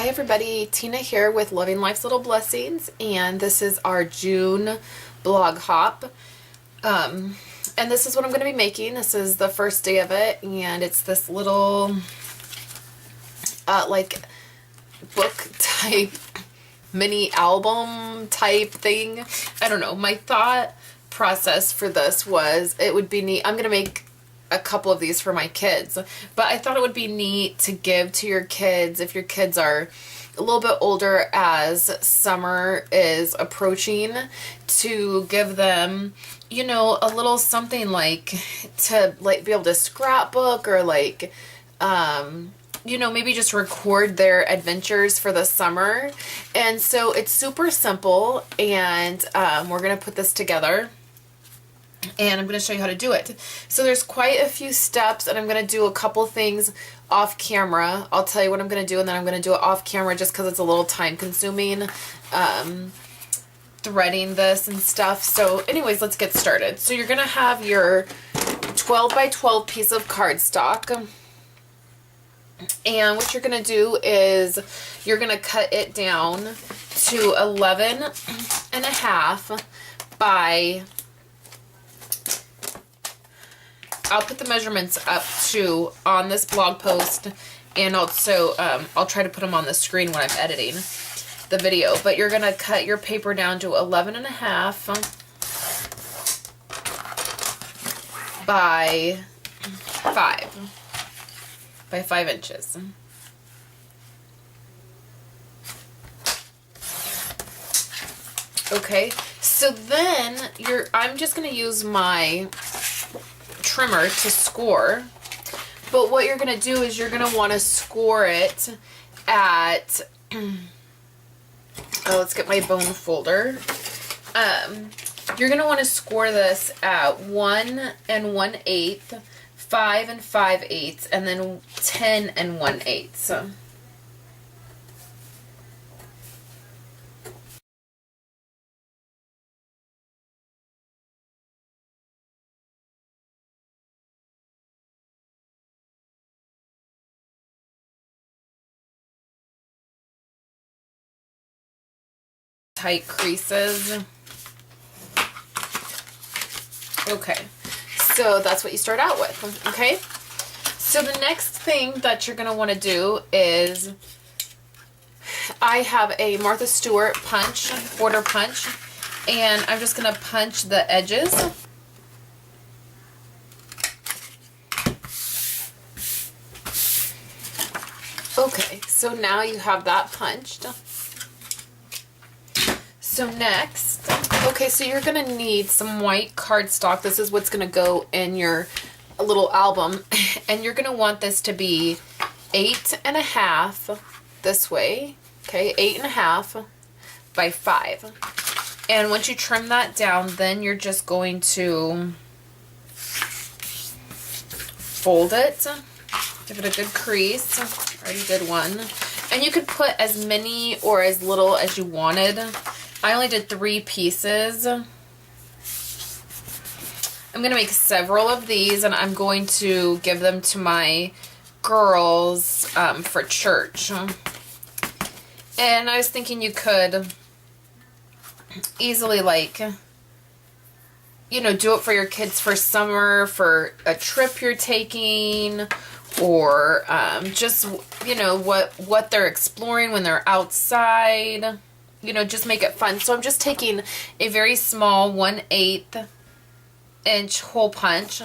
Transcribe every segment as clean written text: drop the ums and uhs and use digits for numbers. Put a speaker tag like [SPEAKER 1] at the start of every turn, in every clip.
[SPEAKER 1] everybody, Tina here with Loving Life's Little Blessings, and this is our June blog hop. And this is what I'm going to be making. This is the first day of it, and it's this little like book type mini album type thing. I don't know. My thought process for this was it would be neat. I'm going to make a couple of these for my kids, but I thought it would be neat to give to your kids if your kids are a little bit older as summer is approaching, to give them, you know, a little something like to like be able to scrapbook or like you know, maybe just record their adventures for the summer. And so it's super simple, and we're gonna put this together. And I'm going to show you how to do it. So there's quite a few steps, and I'm going to do a couple things off camera. I'll tell you what I'm going to do, and then I'm going to do it off camera just because it's a little time consuming threading this and stuff. So anyways, let's get started. So you're going to have your 12 by 12 piece of cardstock. And what you're going to do is you're going to cut it down to 11 and a half by... I'll put the measurements up too on this blog post, and also I'll try to put them on the screen when I'm editing the video. But you're going to cut your paper down to 11 and a half by 5 inches. Okay, so then I'm just going to use my trimmer to score, but what you're going to do is you're going to want to score it at let's get my bone folder. You're going to want to score this at 1 1/8, 5 5/8, and then 10 1/8. So tight creases. Okay, so that's what you start out with. Okay, so the next thing that you're going to want to do is, I have a Martha Stewart punch, border punch, and I'm just going to punch the edges. Okay, so now you have that punched. So next, okay, so you're going to need some white cardstock. This is what's going to go in your little album. And you're going to want this to be 8 and a half this way. Okay, 8 and a half by 5. And once you trim that down, then you're just going to fold it. Give it a good crease. Already did one. And you could put as many or as little as you wanted. I only did 3 pieces. I'm going to make several of these, and I'm going to give them to my girls for church. And I was thinking you could easily, like, you know, do it for your kids for summer, for a trip you're taking, or just, you know, what they're exploring when they're outside. You know, just make it fun. So I'm just taking a very small 1/8 inch hole punch,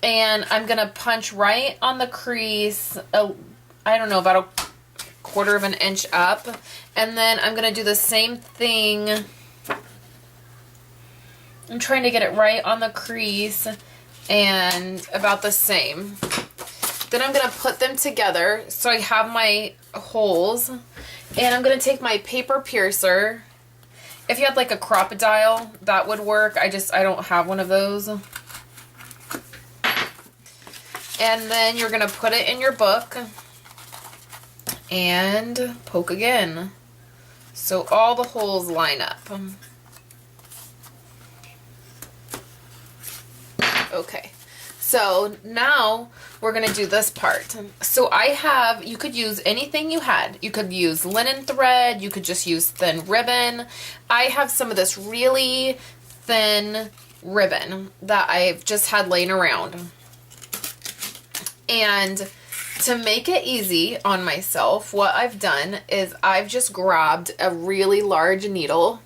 [SPEAKER 1] and I'm going to punch right on the crease, I don't know, about a 1/4 of an inch up. And then I'm going to do the same thing. I'm trying to get it right on the crease and about the same. Then I'm going to put them together so I have my holes. And I'm going to take my paper piercer. If you had like a crocodile, that would work. I don't have one of those. And then you're going to put it in your book and poke again. So all the holes line up. Okay. So now we're going to do this part. So you could use anything you had. You could use linen thread. You could just use thin ribbon. I have some of this really thin ribbon that I've just had laying around. And to make it easy on myself, what I've done is I've just grabbed a really large needle.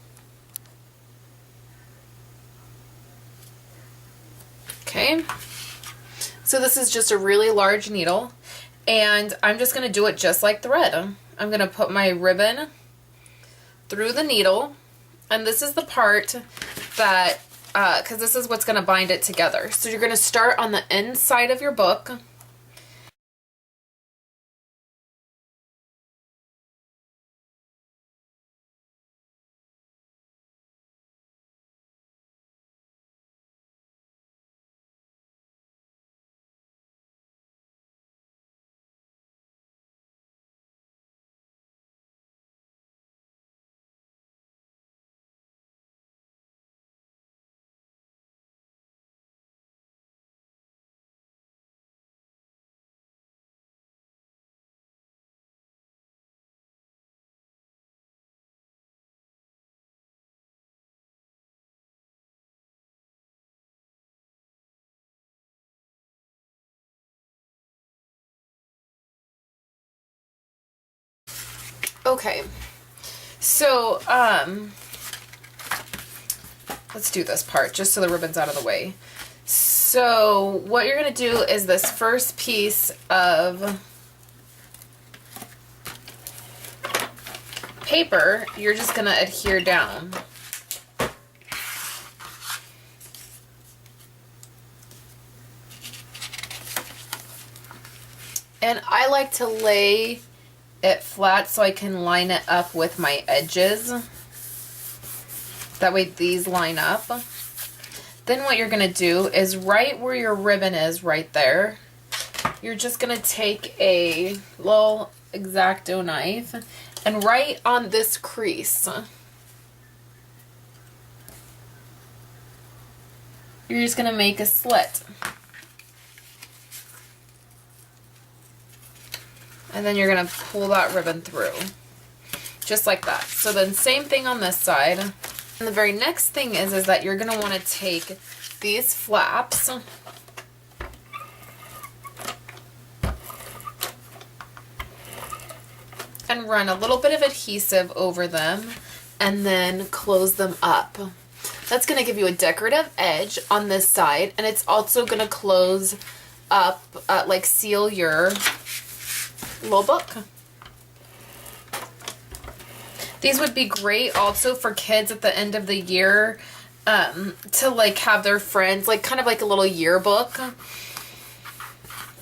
[SPEAKER 1] Okay. So this is just a really large needle, and I'm just going to do it just like thread. I'm going to put my ribbon through the needle, and this is the part that, because this is what's going to bind it together. So you're going to start on the inside of your book. Okay, so let's do this part just so the ribbon's out of the way. So what you're going to do is this first piece of paper, you're just going to adhere down. And I like to lay it flat so I can line it up with my edges. That way these line up. Then what you're going to do is right where your ribbon is right there, you're just going to take a little X-Acto knife and right on this crease, you're just going to make a slit. And then you're going to pull that ribbon through. Just like that. So then same thing on this side. And the very next thing is that you're going to want to take these flaps and run a little bit of adhesive over them and then close them up. That's going to give you a decorative edge on this side, and it's also going to close up, like seal your little book. These would be great also for kids at the end of the year, to like have their friends, like kind of like a little yearbook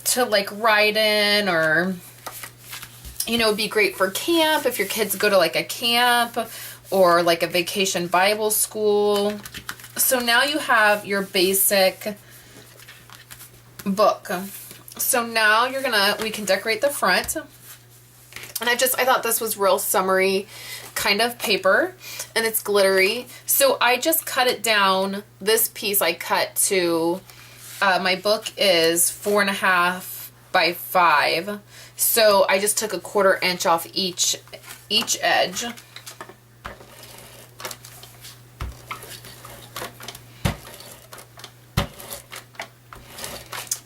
[SPEAKER 1] to like write in, or you know, it'd be great for camp if your kids go to like a camp or like a vacation Bible school. So now you have your basic book. So now we can decorate the front. And I thought this was real summery kind of paper, and it's glittery. So I just cut it down. This piece I cut to, my book is 4.5 by 5. So I just took a 1/4 inch off each edge.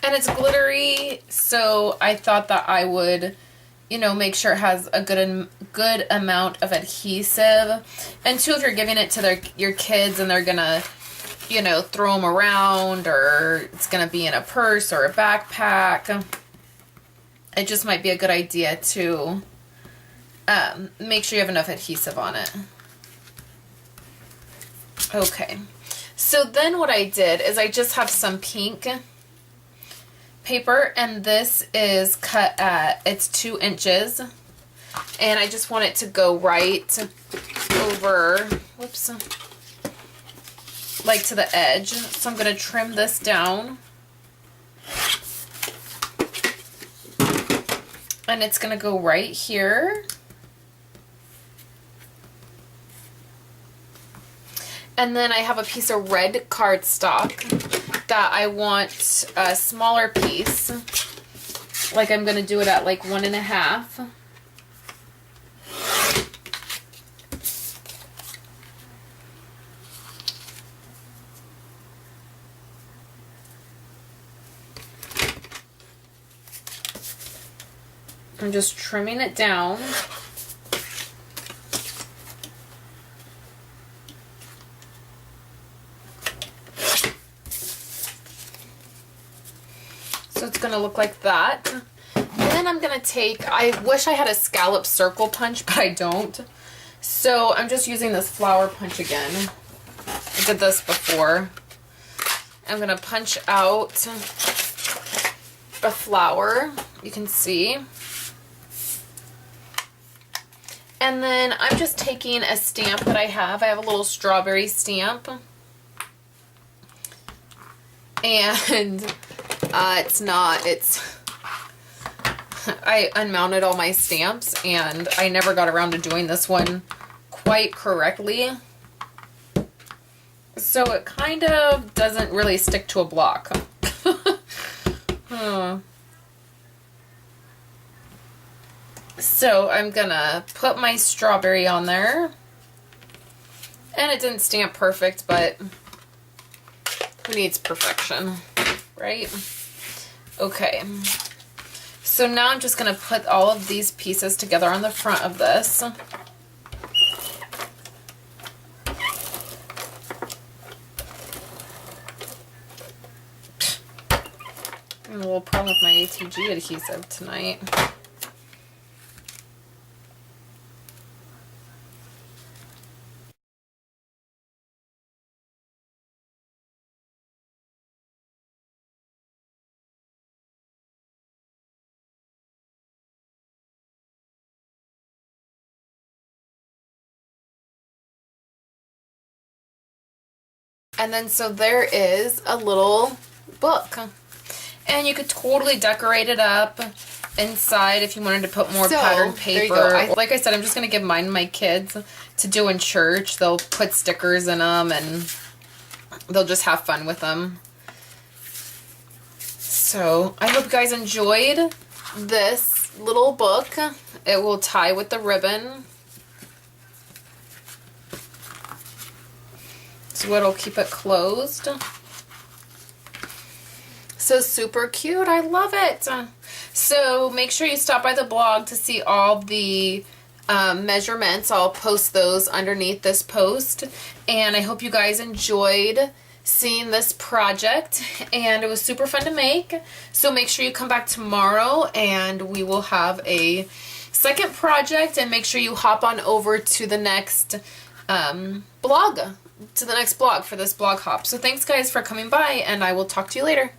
[SPEAKER 1] And it's glittery, so I thought that I would, you know, make sure it has a good amount of adhesive. And too, if you're giving it to your kids and they're gonna, you know, throw them around, or it's gonna be in a purse or a backpack, it just might be a good idea to make sure you have enough adhesive on it. Okay, so then what I did is I just have some pink paper, and this is cut at, it's 2 inches, and I just want it to go right over, whoops, like to the edge. So I'm going to trim this down, and it's going to go right here. And then I have a piece of red cardstock, that I want a smaller piece. Like I'm going to do it at like 1.5. I'm just trimming it down. So it's going to look like that. And then I'm going to take, I wish I had a scallop circle punch, but I don't. So I'm just using this flower punch again. I did this before. I'm going to punch out a flower, you can see. And then I'm just taking a stamp that I have. I have a little strawberry stamp. And I unmounted all my stamps and I never got around to doing this one quite correctly. So it kind of doesn't really stick to a block. So I'm gonna put my strawberry on there. And it didn't stamp perfect, but who needs perfection, right? Okay. So now I'm just gonna put all of these pieces together on the front of this. A little problem with my ATG adhesive tonight. And then so there is a little book. And you could totally decorate it up inside if you wanted to put more patterned paper. Like I said, I'm just going to give mine to my kids to do in church. They'll put stickers in them and they'll just have fun with them. So I hope you guys enjoyed this little book. It will tie with the ribbon. So it'll keep it closed. So super cute. I love it. So make sure you stop by the blog to see all the measurements. I'll post those underneath this post. And I hope you guys enjoyed seeing this project. And it was super fun to make. So make sure you come back tomorrow and we will have a second project. And make sure you hop on over to the next blog for this blog hop. So thanks guys for coming by and I will talk to you later.